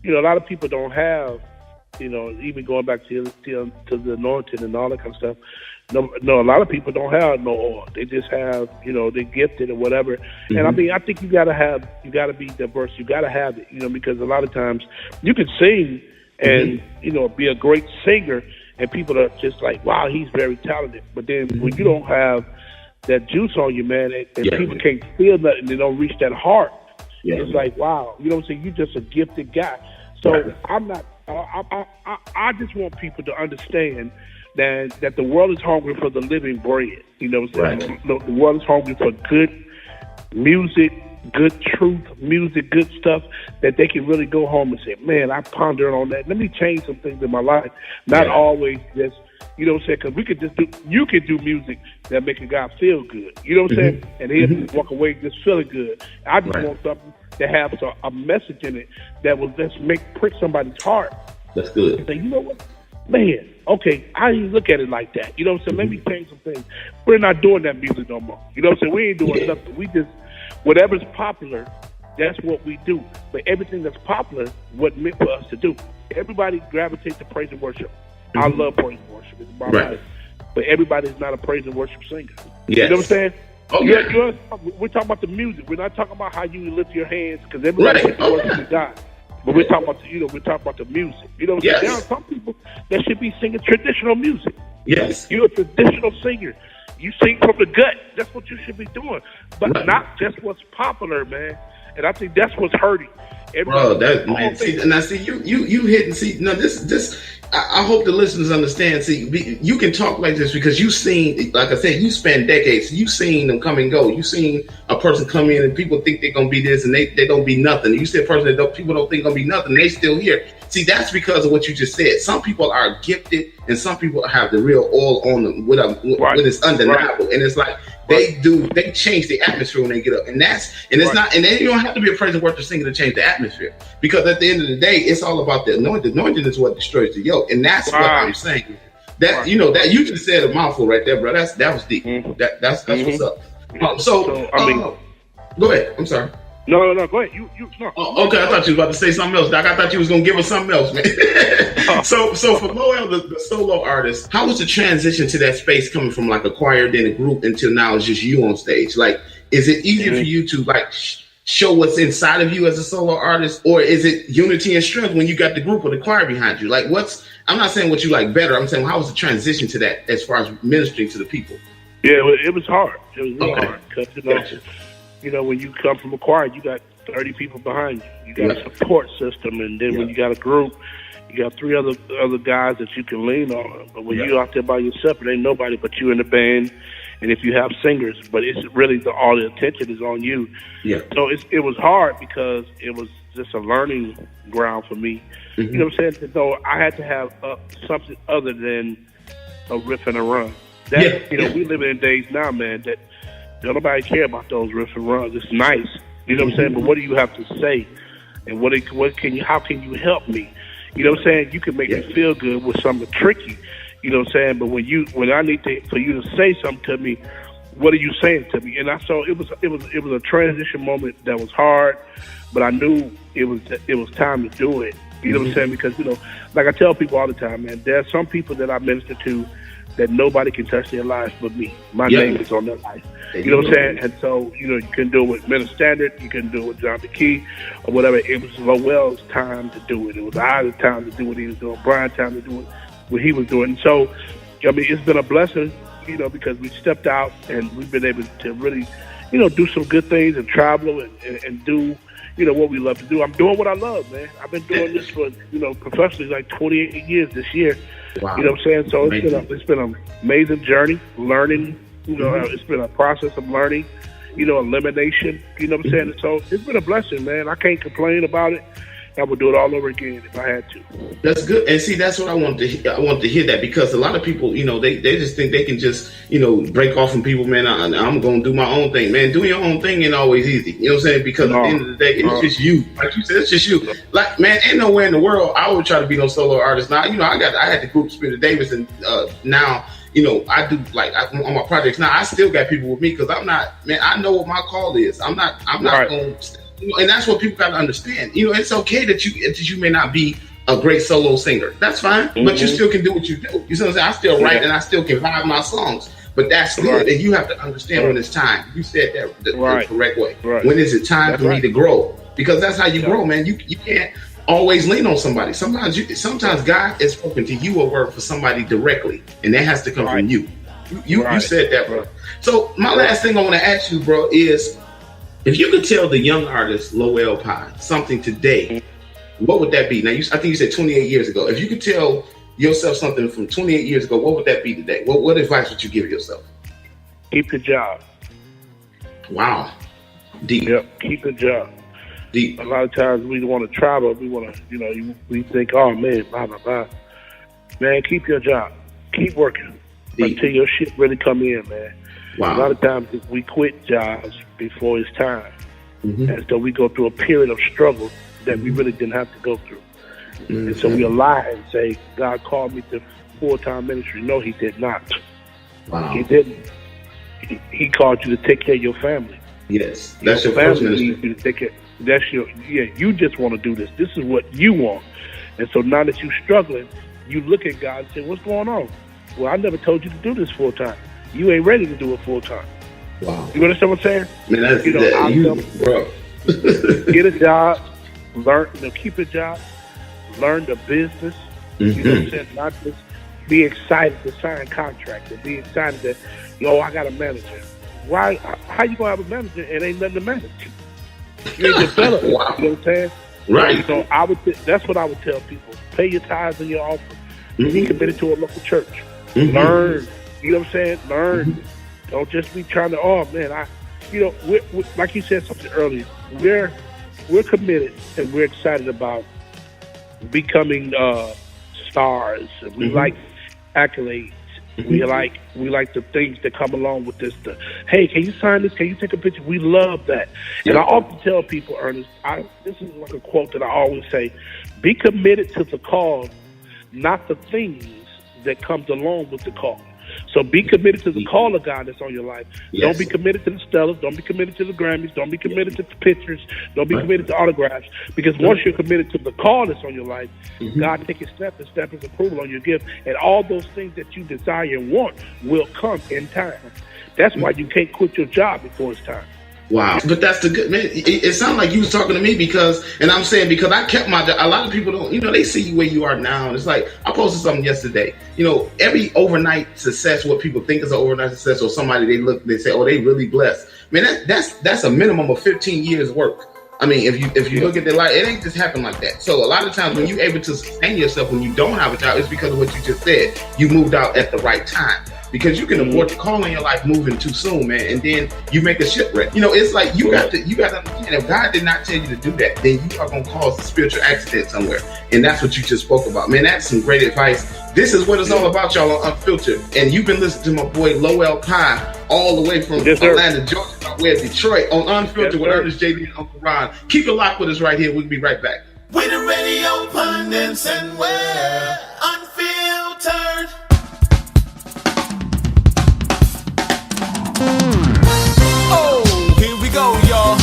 a lot of people don't have, even going back to the anointing and all that kind of stuff. No, a lot of people don't have no oil. They just have, they're gifted or whatever. Mm-hmm. And I think you gotta be diverse. You gotta have it, because a lot of times you can sing and, be a great singer and people are just like, wow, he's very talented. But then when you don't have that juice on you, man, and people can't feel nothing, they don't reach that heart. Yeah. It's like, wow, you know what I'm saying? You're just a gifted guy. So I'm not, I just want people to understand that the world is hungry for the living bread. You know what I'm saying? The world is hungry for good music, good truth, music, good stuff that they can really go home and say, man, I pondered on that. Let me change some things in my life. Not always just, you know what I'm saying? Because you can do music that make a guy feel good. You know what I'm saying? And he'll walk away just feeling good. I just want something that has a message in it that will just prick somebody's heart. That's good. And say, you know what? Man, okay, I didn't look at it like that. You know what I'm saying? Let me change some things. We're not doing that music no more. You know what I'm saying? We ain't doing nothing. We just, whatever's popular, that's what we do. But everything that's popular wasn't meant for us to do. Everybody gravitates to praise and worship. I love praise and worship. It's my life. But everybody's not a praise and worship singer. Yes. You know what I'm saying? Oh, we're talking about the music. We're not talking about how you lift your hands, because everybody worships God. But we're talking about the music. You know what I'm saying? There are some people that should be singing traditional music. Yes. You're a traditional singer. You sing from the gut. That's what you should be doing. But not just what's popular, man. And I think that's what's hurting. Bro, that man. You hitting. This. I hope the listeners understand. See, you can talk like this because you've seen, like I said, you spent decades. You've seen them come and go. You've seen a person come in and people think they're gonna be this and they don't be nothing. You see a person that people don't think gonna be nothing. They still here. See, that's because of what you just said. Some people are gifted and some people have the real oil on them when it's undeniable. And it's like they change the atmosphere when they get up. And it's not, and then you don't have to be a praise and worship singer to change the atmosphere. Because at the end of the day, it's all about the anointing. The anointing is what destroys the yoke. And that's what I'm saying. That that you just said a mouthful right there, bro. That was deep. That's what's up. Go ahead. I'm sorry. No, go ahead. You no. Oh, okay, I thought you was about to say something else, Doc. I thought you was gonna give us something else, man. So for Lowell, the solo artist, how was the transition to that space coming from like a choir, then a group, until now it's just you on stage? Like, is it easier for you to like show what's inside of you as a solo artist, or is it unity and strength when you got the group or the choir behind you? Like, I'm not saying what you like better. I'm saying how was the transition to that as far as ministering to the people? Yeah, it was hard. It was real hard because when you come from a choir, you got 30 people behind you. You got a support system, and then when you got a group, you got 3 other guys that you can lean on. But when you out there by yourself, it ain't nobody but you in the band. And if you have singers, but it's really all the attention is on you. Yeah. So it was hard because it was just a learning ground for me. You know what I'm saying? So I had to have something other than a riff and a run. We live in days now, man, that don't nobody care about those riffs and runs. It's nice, you know what I'm saying. But what do you have to say, and how can you help me? You know what I'm saying. You can make me feel good with something tricky. You know what I'm saying. But when I need for you to say something to me, what are you saying to me? And so it was a transition moment that was hard, but I knew it was time to do it. You know what I'm saying? Because like I tell people all the time, man, there are some people that I minister to that nobody can touch their lives but me. My name is on their life. You know what I'm saying? And so, you can do it with Minister Standard, you can do it with John the Key, or whatever. It was Lowell's time to do it. It was Isaac's time to do what he was doing, Brian's time to do what he was doing. And so, it's been a blessing, because we stepped out and we've been able to really, do some good things and travel and do, what we love to do. I'm doing what I love, man. I've been doing this for, professionally like 28 years this year. Wow. You know what I'm saying? So it's been an amazing journey, learning. It's been a process of learning, elimination. You know what I'm saying? So it's been a blessing, man. I can't complain about it. I would do it all over again if I had to. That's good. And see, that's what I want to hear. I want to hear that because a lot of people, they just think they can just, break off from people, man. I'm going to do my own thing, man. Doing your own thing ain't always easy. You know what I'm saying? Because at the end of the day, it's just you. Like you said, it's just you. Like, man, ain't nowhere in the world I would try to be no solo artist. Now, I had the group Spirit of Davis, and now, I do on my projects now. I still got people with me because I'm not, man. I know what my call is. I'm not going to And that's what people got to understand. It's okay that you may not be a great solo singer. That's fine, but you still can do what you do. You see what I'm saying? I still write and I still can vibe my songs. But that's good, and you have to understand when it's time. You said that the correct way. Right. When is it time for me to grow? Because that's how you grow, man. You can't always lean on somebody. Sometimes God has spoken to you a word for somebody directly, and that has to come from you. You said that, bro. So my last thing I want to ask you, bro, is if you could tell the young artist Lowell Pye something today, what would that be? Now, I think you said 28 years ago. If you could tell yourself something from 28 years ago, what would that be today? What advice would you give yourself? Keep your job. Wow. Deep. Yep, keep your job. Deep. A lot of times we want to travel. We want to, we think, oh, man, blah, blah, blah. Man, keep your job. Keep working until your shit really come in, man. Wow. A lot of times we quit jobs before it's time. And so we go through a period of struggle that we really didn't have to go through. And so we lie and say, God called me to full-time ministry. No, he did not. Wow. He didn't. He called you to take care of your family. Yes. That's your first ministry. Needs you to take care. You just want to do this. This is what you want. And so now that you're struggling, you look at God and say, what's going on? Well, I never told you to do this full-time. You ain't ready to do it full-time. Wow. You understand what I'm saying? Man, that's bro. Get a job. Learn, keep a job. Learn the business. You know what I'm saying? Not just be excited to sign contracts and be excited that, I got a manager. Why? How you gonna have a manager and ain't nothing to manage? You ain't developed. Wow. You know what I'm saying? Right. So that's what I would tell people. Pay your tithes and your offering. Be committed to a local church. Learn. You know what I'm saying? Learn. Don't just be trying to. Oh man, we're, like you said something earlier. We're committed and we're excited about becoming stars. We like accolades. We like the things that come along with this. Hey, can you sign this? Can you take a picture? We love that. And I often tell people, Ernest, this is like a quote that I always say: be committed to the call, not the things that comes along with the call. So be committed to the call of God that's on your life. Yes. Don't be committed to the Stellas. Don't be committed to the Grammys. Don't be committed to the pictures. Don't be committed to autographs. Because once you're committed to the call that's on your life, God takes a step and stamp his approval on your gift. And all those things that you desire and want will come in time. That's why you can't quit your job before it's time. Wow. But that's the good, man. It sounded like you was talking to me because I kept my job. A lot of people don't, they see you where you are now. And it's like, I posted something yesterday. Every overnight success, what people think is an overnight success, or somebody they say, oh, they really blessed. Man, that's a minimum of 15 years work. I mean, if you look at their life, it ain't just happen like that. So a lot of times when you're able to sustain yourself when you don't have a job, it's because of what you just said. You moved out at the right time. Because you can avoid the call in your life moving too soon, man, and then you make a shipwreck. It's like you got to understand, if God did not tell you to do that, then you are gonna cause a spiritual accident somewhere. And that's what you just spoke about. Man, that's some great advice. This is what it's all about, y'all, on Unfiltered. And you've been listening to my boy Lowell Pye, all the way from Atlanta, Georgia, we're Detroit, on Unfiltered with Ernest J and Uncle Ron. Keep it locked with us right here. We'll be right back. With the radio pundits and we're unfiltered. Oh, here we go, y'all.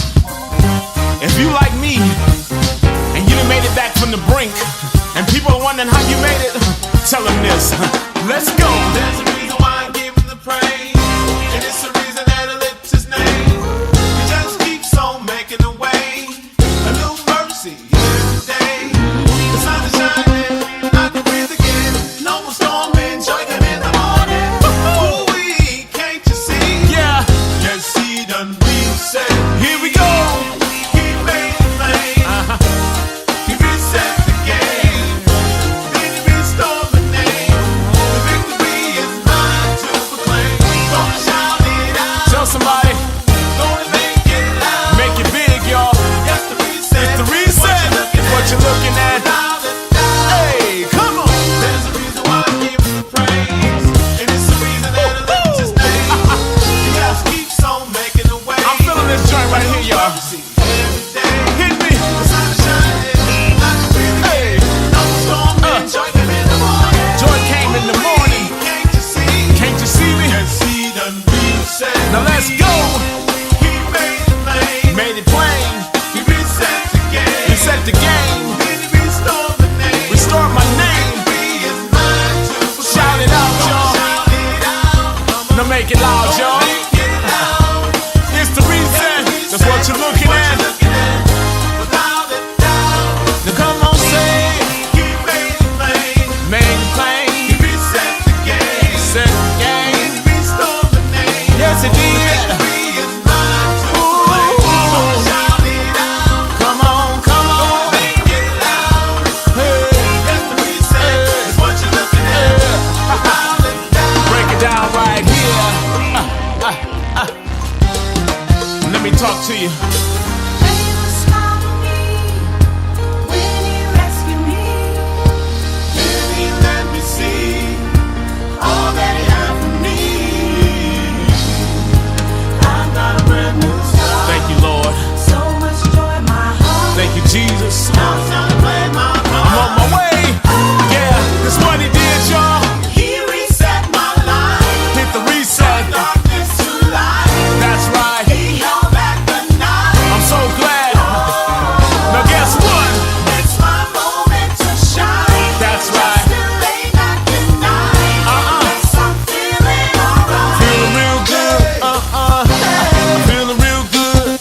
If you like me, and you done made it back from the brink, and people are wondering how you made it, tell them this. Let's go. There's a reason why I give him the praise, and it's the reason that I lift his name. He just keeps on making a way, a new mercy every day. The sun is shining, I can breathe again. No more storming, joy came in the morning. Ooh-wee, can't you see? Yeah, yes, he done reset. Here we go. He made it plain. He reset the game. Then he restored the name. The victory is mine to proclaim. Gonna shout it out. Tell somebody. Gonna make it loud. Make it big, y'all. Yes, the reset. It's the reset. What you looking at? Hey, come on. There's a reason why I give him the praise, and it's the reason that I lift his name. He just keeps on making a way. I'm feeling this joint right here, y'all. Hit me. The sun is shining. I can breathe again. No storm, joy came in the morning. Joy came in the morning. Can't you see? Can't you see me? Yes, he done reset. Now let's go. He made it plain. Made it plain. He reset the game. Restore my name. Shout it out, y'all. Now make it loud, y'all. It's the reset. That's what you're looking at. Now come on, say it. Make it plain. Reset the game. Reset the game. Yes, it did. Talk to you. Thank you, Lord. So much joy in my heart. Thank you, Jesus. I'm on my way. Yeah, that's what he did, y'all. He reset my life. Hit the reset. Darkness to light. That's right. He held back the night. I'm so glad. Now guess what? It's my moment to shine. That's right. Still ain't not denied. Yes, I'm feeling alright. Feeling real good. Feeling real good.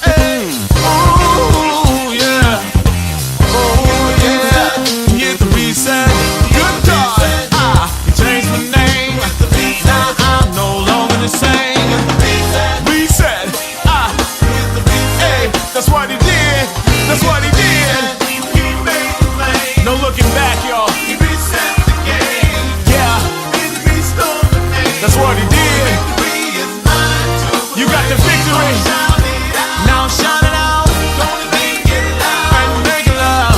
Ooh, yeah. Oh, yeah. Hit the reset. Good God. You changed my name. Now I'm no longer the same. Reset. Hey, that's what he did. That's what he did. No looking back, y'all. Yeah. That's what he did. You got the victory. Now shout it out. And make it loud.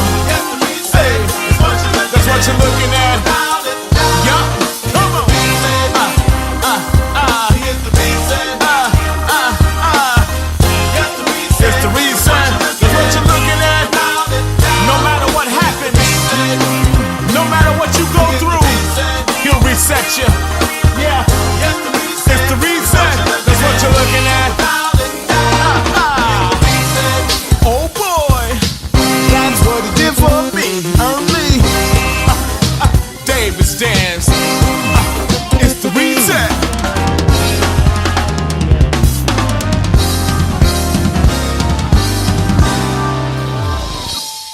Hey, that's what you're looking at. Yup. Come on. It's the reset. That's what you're looking at. No matter what happens, no matter what you go through, he'll reset you. Yeah. It's the reset. That's what you're looking at. Oh boy, that's what he did for me. Only David stands. It's the reset.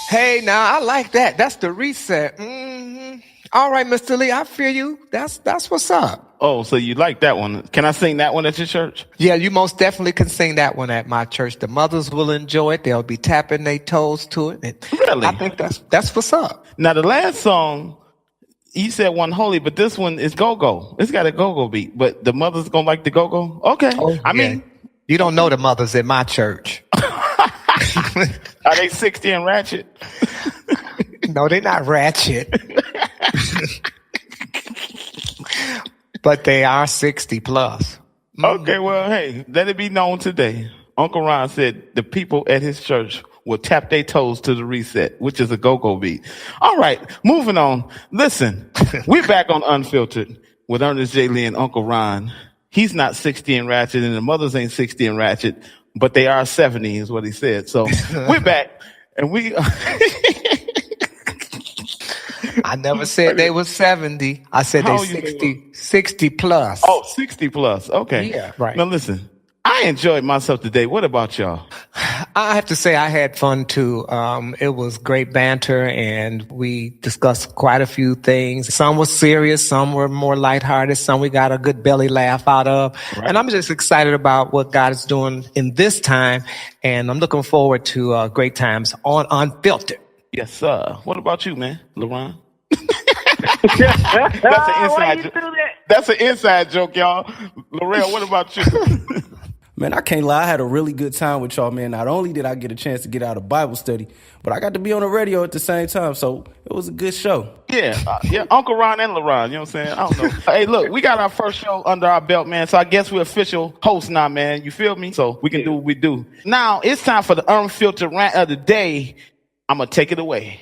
Hey, now I like that. That's the reset. Mm-hmm. All right, Mr. Lee, I feel you. That's what's up. Oh, so you like that one? Can I sing that one at your church? Yeah, you most definitely can sing that one at my church. The mothers will enjoy it. They'll be tapping their toes to it. And Really? I think that's what's up. Now, the last song, you said one holy, but this one is go-go. It's got a go-go beat, but the mothers gonna like the go-go? Okay. Oh, I yeah. mean, You don't know the mothers at my church. are they 60 and ratchet? No, they're not ratchet. But they are 60 plus. Okay, well, hey, let it be known today. Uncle Ron said the people at his church will tap their toes to the reset, which is a go-go beat. All right, moving on. Listen, we're back on Unfiltered with Ernest J. Lee and Uncle Ron. He's not 60 and ratchet, and the mothers ain't 60 and ratchet, but they are 70 is what he said. So we're back, and we... I never said they were 70. I said they 60 plus. Oh, 60 plus. Okay. Yeah, right. Now listen, I enjoyed myself today. What about y'all? I have to say I had fun too. It was great banter and we discussed quite a few things. Some were serious, some were more lighthearted, some we got a good belly laugh out of. Right. And I'm just excited about what God is doing in this time. And I'm looking forward to great times on Unfiltered. Yes, sir. What about you, man? LaRon? That's an inside joke. That's an inside joke, y'all. Laurel, what about you? Man, I can't lie. I had a really good time with y'all, man. Not only did I get a chance to get out of Bible study, but I got to be on the radio at the same time. So it was a good show. Yeah, Uncle Ron and LaRon, you know what I'm saying? I don't know. Hey, look, we got our first show under our belt, man. So I guess we're official hosts now, man. You feel me? So we can do what we do. Now, it's time for the Unfiltered Rant of the Day. I'm going to take it away.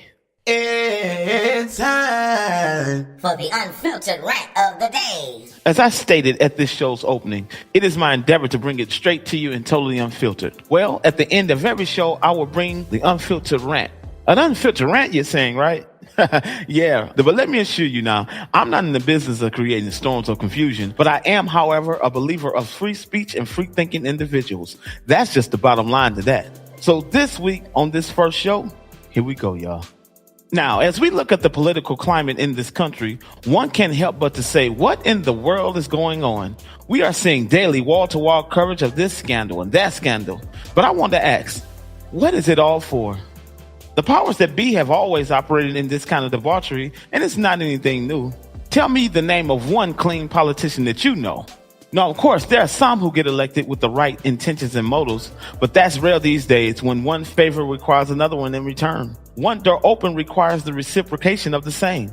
It's time for the Unfiltered Rant of the Day. As I stated at this show's opening, it is my endeavor to bring it straight to you and totally unfiltered. Well, at the end of every show, I will bring the Unfiltered Rant. An unfiltered rant, you're saying, right? Yeah, but let me assure you now, I'm not in the business of creating storms of confusion, but I am, however, a believer of free speech and free-thinking individuals. That's just the bottom line to that. So this week on this first show, here we go, y'all. Now, as we look at the political climate in this country, one can't help but to say, what in the world is going on? We are seeing daily wall-to-wall coverage of this scandal and that scandal. But I want to ask, what is it all for? The powers that be have always operated in this kind of debauchery, and it's not anything new. Tell me the name of one clean politician that you know. Now, of course, there are some who get elected with the right intentions and motives, but that's rare these days when one favor requires another one in return. One door open requires the reciprocation of the same.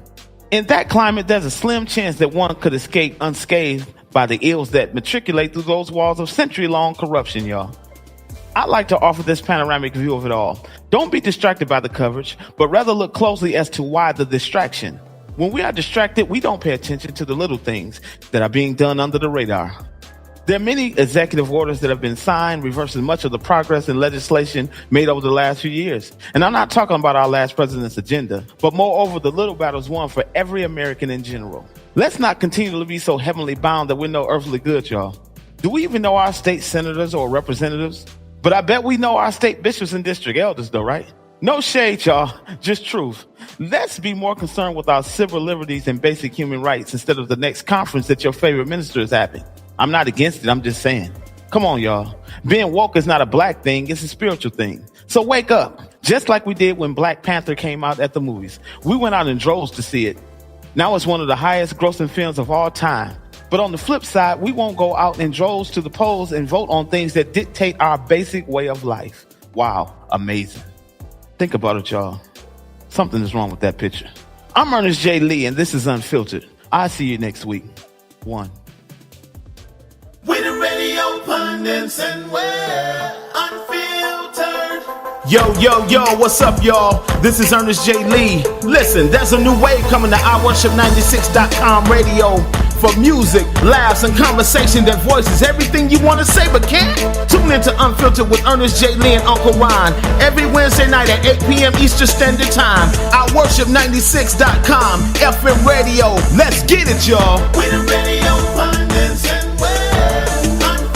In that climate, there's a slim chance that one could escape unscathed by the ills that matriculate through those walls of century-long corruption, y'all. I'd like to offer this panoramic view of it all. Don't be distracted by the coverage, but rather look closely as to why the distraction. When we are distracted, we don't pay attention to the little things that are being done under the radar. There are many executive orders that have been signed, reversing much of the progress and legislation made over the last few years. And I'm not talking about our last president's agenda, but moreover, the little battles won for every American in general. Let's not continue to be so heavenly bound that we're no earthly good, y'all. Do we even know our state senators or representatives? But I bet we know our state bishops and district elders, though, right? No shade, y'all, just truth. Let's be more concerned with our civil liberties and basic human rights instead of the next conference that your favorite minister is having. I'm not against it, I'm just saying. Come on, y'all. Being woke is not a black thing, it's a spiritual thing. So wake up, just like we did when Black Panther came out at the movies. We went out in droves to see it. Now it's one of the highest grossing films of all time. But on the flip side, we won't go out in droves to the polls and vote on things that dictate our basic way of life. Wow, amazing. Think about it, y'all. Something is wrong with that picture. I'm Ernest J. Lee, and this is Unfiltered. I'll see you next week. One. We the radio pundits and we're unfiltered. Yo, what's up, y'all? This is Ernest J. Lee. Listen, there's a new wave coming to iWorship96.com radio. For music, laughs, and conversation that voices everything you want to say but can't. Tune into Unfiltered with Ernest J. Lee and Uncle Ron every Wednesday night at 8 p.m. Eastern Standard Time. iWorship96.com FM radio. Let's get it, y'all. We the radio pundits and we're unfiltered.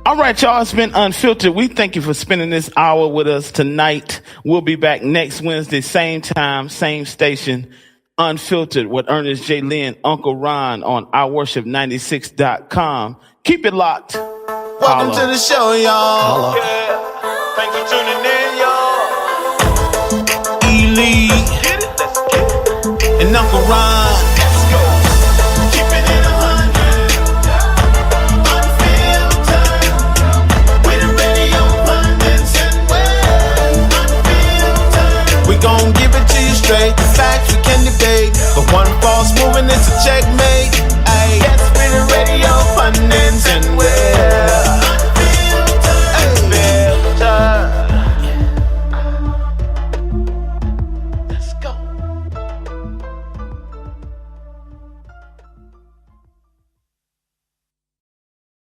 All right, y'all, it's been Unfiltered. We thank you for spending this hour with us tonight. We'll be back next Wednesday, same time, same station, Unfiltered with Ernest J. Lee and Uncle Ron on iWorship96.com. Keep it locked. Welcome to the show, y'all. Yeah. Thanks for tuning in, y'all. E-Lee and Uncle Ron. Let's go. Keep it in 100. Unfiltered. We the radio pundits and we're unfiltered. We gon' give it to you straight. The facts we can debate, but one